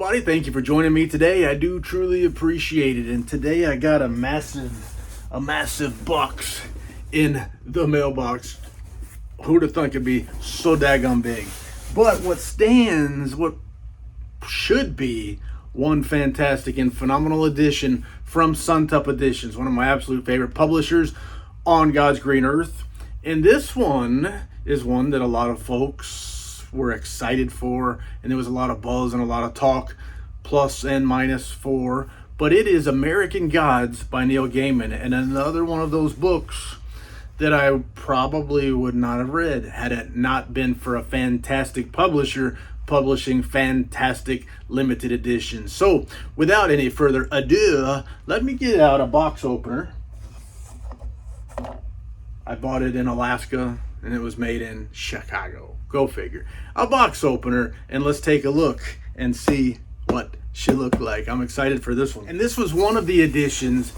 everybody. Thank you for joining me today. I do truly appreciate it. And today I got a massive box in the mailbox. Who'd have thought it'd be so daggone big? But what should be one fantastic and phenomenal edition from Suntup Editions, one of my absolute favorite publishers on God's green earth. And this one is one that a lot of folks were excited for, and there was a lot of buzz and a lot of talk, plus and minus for. But it is American Gods by Neil Gaiman, and another one of those books that I probably would not have read had it not been for a fantastic publisher publishing fantastic limited editions. So without any further ado, let me get out a box opener. I bought it in Alaska and it was made in Chicago. Go figure. A box opener, and let's take a look and see what she looked like. I'm excited for this one. And this was one of the editions,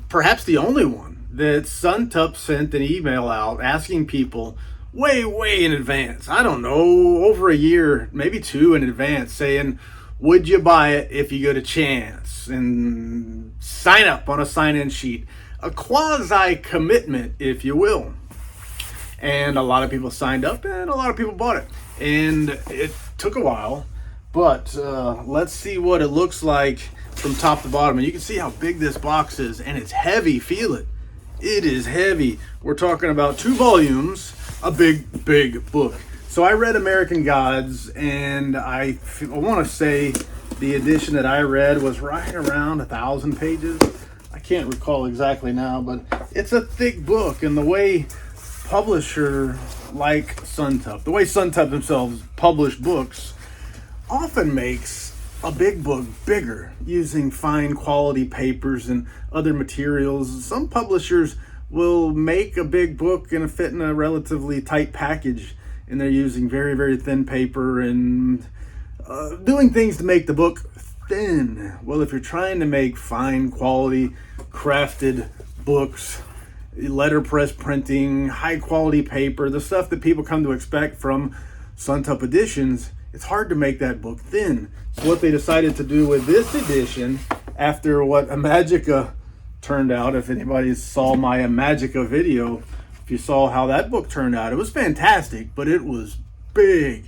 perhaps the only one, that Suntup sent an email out asking people way in advance. I don't know, over a year, maybe two in advance, saying, would you buy it if you get a chance? And sign up on a sign-in sheet. A quasi-commitment, if you will. And a lot of people signed up and a lot of people bought it. And it took a while, but let's see what it looks like from top to bottom. And you can see how big this box is, and it's heavy. Feel it. It is heavy. We're talking about 2 volumes, a big book. So I read American Gods, and I want to say the edition that I read was right around 1,000 pages. I can't recall exactly now, but it's a thick book, and the way publisher like Suntup, the way Suntup themselves publish books, often makes a big book bigger using fine quality papers and other materials. Some publishers will make a big book and fit in a relatively tight package, and they're using very thin paper and doing things to make the book thin. Well, if you're trying to make fine quality crafted books, letterpress printing, high quality paper, the stuff that people come to expect from Suntup Editions, it's hard to make that book thin. So what they decided to do with this edition, after what Imagica turned out, if anybody saw my Imagica video, if you saw how that book turned out, it was fantastic, but it was big,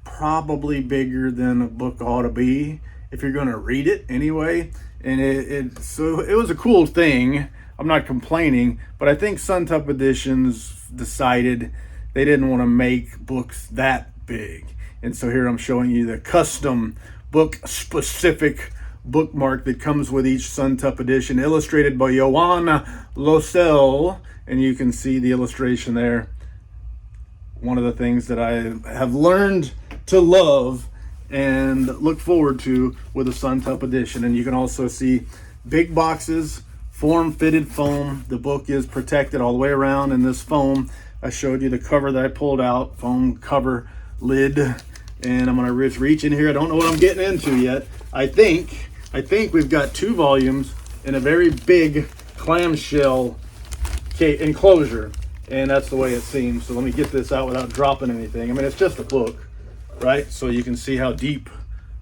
probably bigger than a book ought to be if you're going to read it anyway. And so it was a cool thing. I'm not complaining, but I think Suntup Editions decided they didn't want to make books that big. And so here I'm showing you the custom book-specific bookmark that comes with each Suntup edition, illustrated by Johan Losell. And you can see the illustration there. One of the things that I have learned to love and look forward to with a Suntup edition. And you can also see big boxes, form-fitted foam. The book is protected all the way around in this foam. I showed you the cover that I pulled out, foam cover lid. And I'm gonna reach in here. I don't know what I'm getting into yet. I think we've got 2 volumes in a very big clamshell enclosure. And that's the way it seems. So let me get this out without dropping anything. I mean, it's just a book, right? So you can see how deep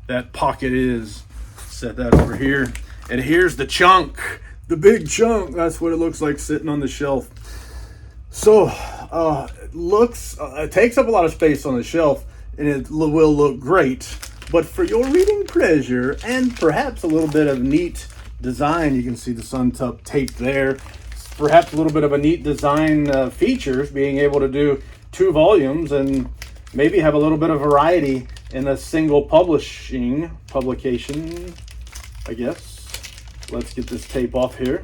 that pocket is. Set that over here. And here's the chunk. The big chunk, that's what it looks like sitting on the shelf. So it takes up a lot of space on the shelf, and it will look great. But for your reading pleasure and perhaps a little bit of neat design, you can see the Suntup tape there. Perhaps a little bit of a neat design features, being able to do 2 volumes and maybe have a little bit of variety in a single publication, I guess. Let's get this tape off here.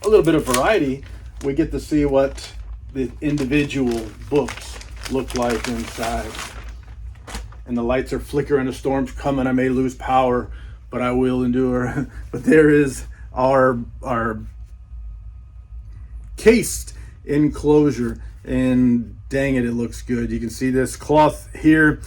A little bit of variety. We get to see what the individual books look like inside. And the lights are flickering, a storm's coming. I may lose power, but I will endure. But there is our cased enclosure, and dang it looks good. You can see this cloth here.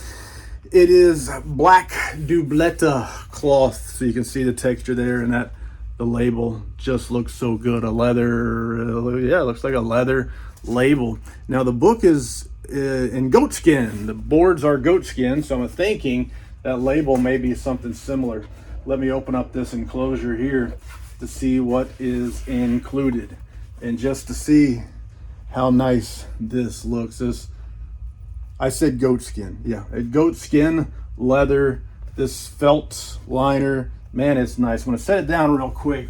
It is black doubletta cloth, so you can see the texture there, and that the label just looks so good. A leather, it looks like a leather label. Now the book is in goat skin. The boards are goat skin, so I'm thinking that label may be something similar. Let me open up this enclosure here to see what is included, and just to see how nice this looks. This, I said goat skin. Yeah, a goat skin leather. This felt liner, man, it's nice. I'm gonna set it down real quick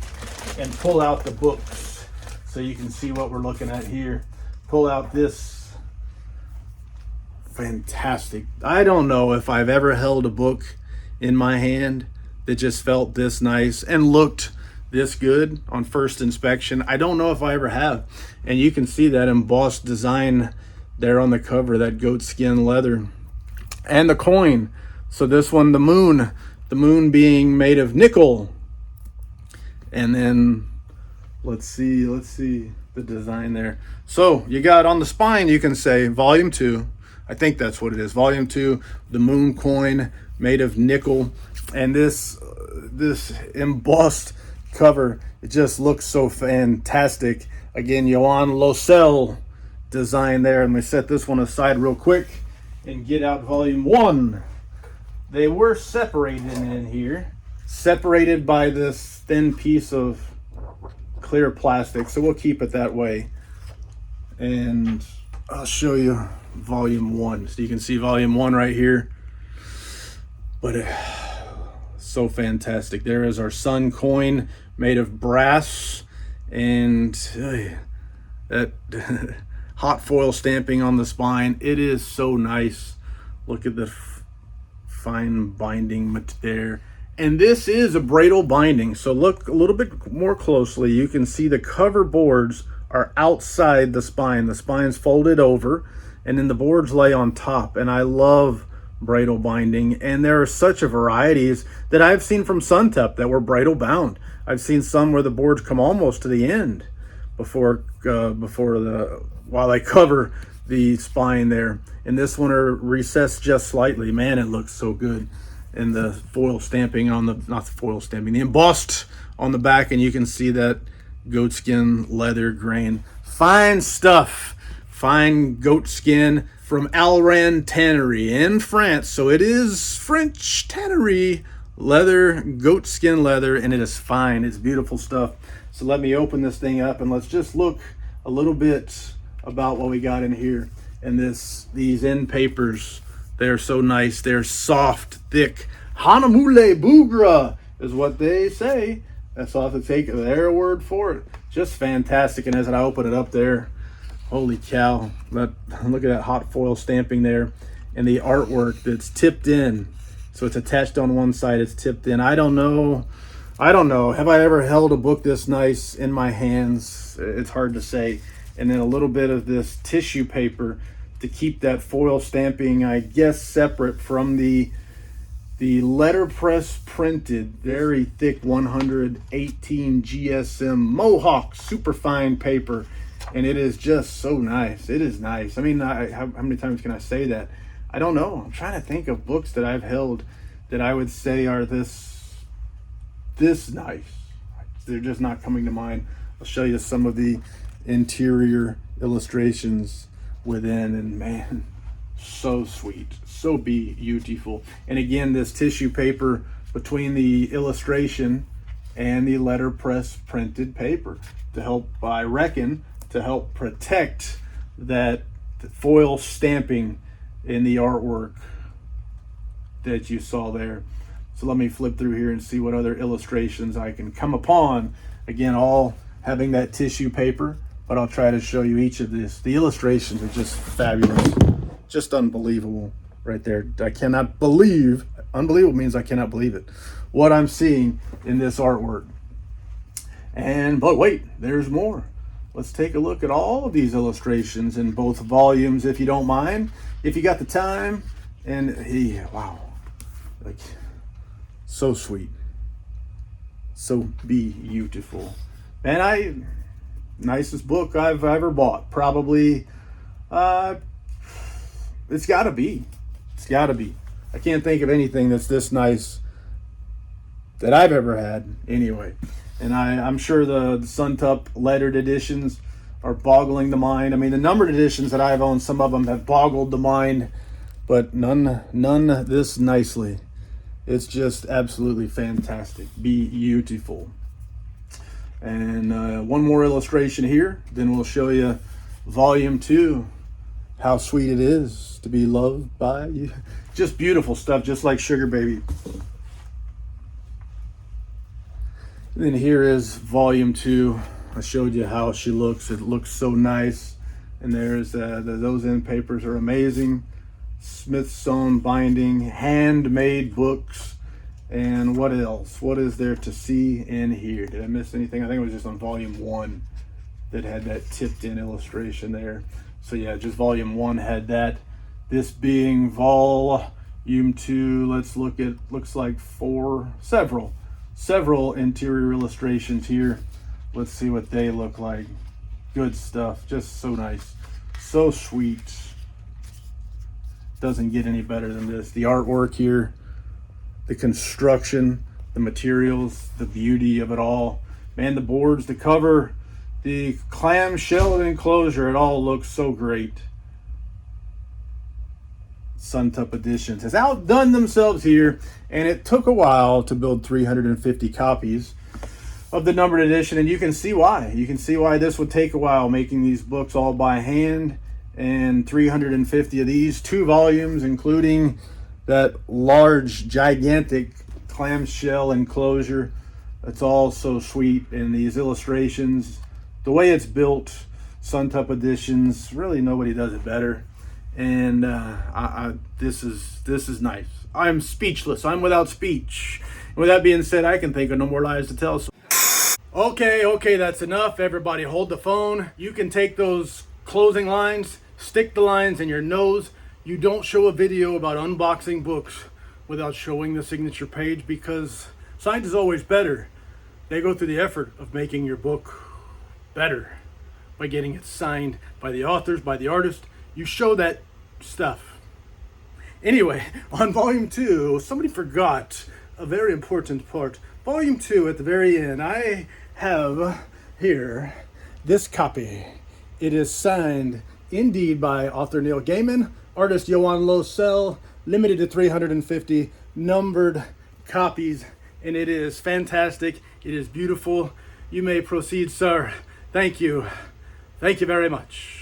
and pull out the books so you can see what we're looking at here. Pull out this fantastic. I don't know if I've ever held a book in my hand that just felt this nice and looked this good on first inspection. I don't know if I ever have. And you can see that embossed design there on the cover, that goat skin leather. And the coin. So this one, the moon being made of nickel. And then let's see the design there. So you got on the spine, you can say volume 2. I think that's what it is. Volume 2, the moon coin made of nickel. And this embossed cover, it just looks so fantastic. Again, Johan Losel design there. I'm gonna set this one aside real quick and get out volume 1. They were separated in here, separated by this thin piece of clear plastic, so we'll keep it that way. And I'll show you volume 1. So you can see volume 1 right here. But so fantastic. There is our sun coin made of brass, and that hot foil stamping on the spine. It is so nice. Look at the fine binding there. And this is a braidle binding, so look a little bit more closely. You can see the cover boards are outside the spine. The spine's folded over, and then the boards lay on top. And I love braidle binding, and there are such a varieties that I've seen from Suntup that were braidle bound. I've seen some where the boards come almost to the end while they cover the spine there. And this one are recessed just slightly. Man, it looks so good. And the foil stamping on the, not the foil stamping, the embossed on the back, and you can see that goatskin leather grain. Fine stuff. Fine goat skin from Alran Tannery in France. So it is French tannery leather, goat skin leather, and it is fine. It's beautiful stuff. So let me open this thing up and let's just look a little bit about what we got in here. And these end papers, they're so nice. They're soft, thick. Hanamule Bugra is what they say. That's all I have to take their word for it. Just fantastic. And as I open it up there, holy cow, look at that hot foil stamping there, and the artwork that's tipped in. So it's attached on one side, it's tipped in. I don't know. Have I ever held a book this nice in my hands? It's hard to say. And then a little bit of this tissue paper to keep that foil stamping, I guess, separate from the letterpress printed, very thick 118 GSM Mohawk superfine paper. And it is just so nice. It is nice. I mean, how many times can I say that? I don't know. I'm trying to think of books that I've held that I would say are this nice. They're just not coming to mind. I'll show you some of the interior illustrations within, and man, so sweet, so beautiful. And again, this tissue paper between the illustration and the letterpress printed paper to help, I reckon, to help protect that foil stamping in the artwork that you saw there. So let me flip through here and see what other illustrations I can come upon. Again, all having that tissue paper, but I'll try to show you each of this. The illustrations are just fabulous, just unbelievable right there. I cannot believe, unbelievable means I cannot believe it, what I'm seeing in this artwork. But wait, there's more. Let's take a look at all of these illustrations in both volumes, if you don't mind, if you got the time. And wow, like, so sweet, so beautiful. And nicest book I've ever bought, probably. It's gotta be. I can't think of anything that's this nice that I've ever had anyway. And I'm sure the Suntup lettered editions are boggling the mind. I mean, the numbered editions that I've owned, some of them have boggled the mind, but none this nicely. It's just absolutely fantastic, beautiful. And one more illustration here, then we'll show you volume 2, how sweet it is to be loved by you. Just beautiful stuff, just like Sugar Baby. And then here is volume 2. I showed you how she looks. It looks so nice. And there's those end papers are amazing. Smithsonian binding, handmade books. And what else? What is there to see in here? Did I miss anything? I think it was just on volume 1 that had that tipped in illustration there. So yeah, just volume 1 had that. This being volume 2, let's look at, looks like several interior illustrations here. Let's see what they look like. Good stuff, just so nice, so sweet. Doesn't get any better than this. The artwork here, the construction, the materials, the beauty of it all. Man, the boards, the cover, the clamshell enclosure, it all looks so great. Suntup Editions has outdone themselves here, and it took a while to build 350 copies of the numbered edition, and you can see why. You can see why this would take a while, making these books all by hand, and 350 of these, 2 volumes, including that large, gigantic clamshell enclosure. It's all so sweet, and these illustrations, the way it's built, Suntup Editions, really nobody does it better. And this is nice. I'm speechless. I'm without speech. And with that being said, I can think of no more lies to tell. So. Okay, that's enough. Everybody hold the phone. You can take those closing lines, stick the lines in your nose. You don't show a video about unboxing books without showing the signature page, because signed is always better. They go through the effort of making your book better by getting it signed by the authors, by the artist. You show that stuff. Anyway, on volume 2, somebody forgot a very important part. Volume 2, at the very end, I have here this copy. It is signed indeed by author Neil Gaiman, artist Johan Losell, limited to 350 numbered copies, and it is fantastic. It is beautiful. You may proceed, sir. Thank you. Thank you very much.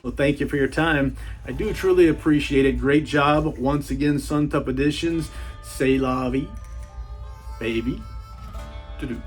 Well, thank you for your time. I do truly appreciate it. Great job. Once again, Suntup Editions. C'est la vie, baby. To do.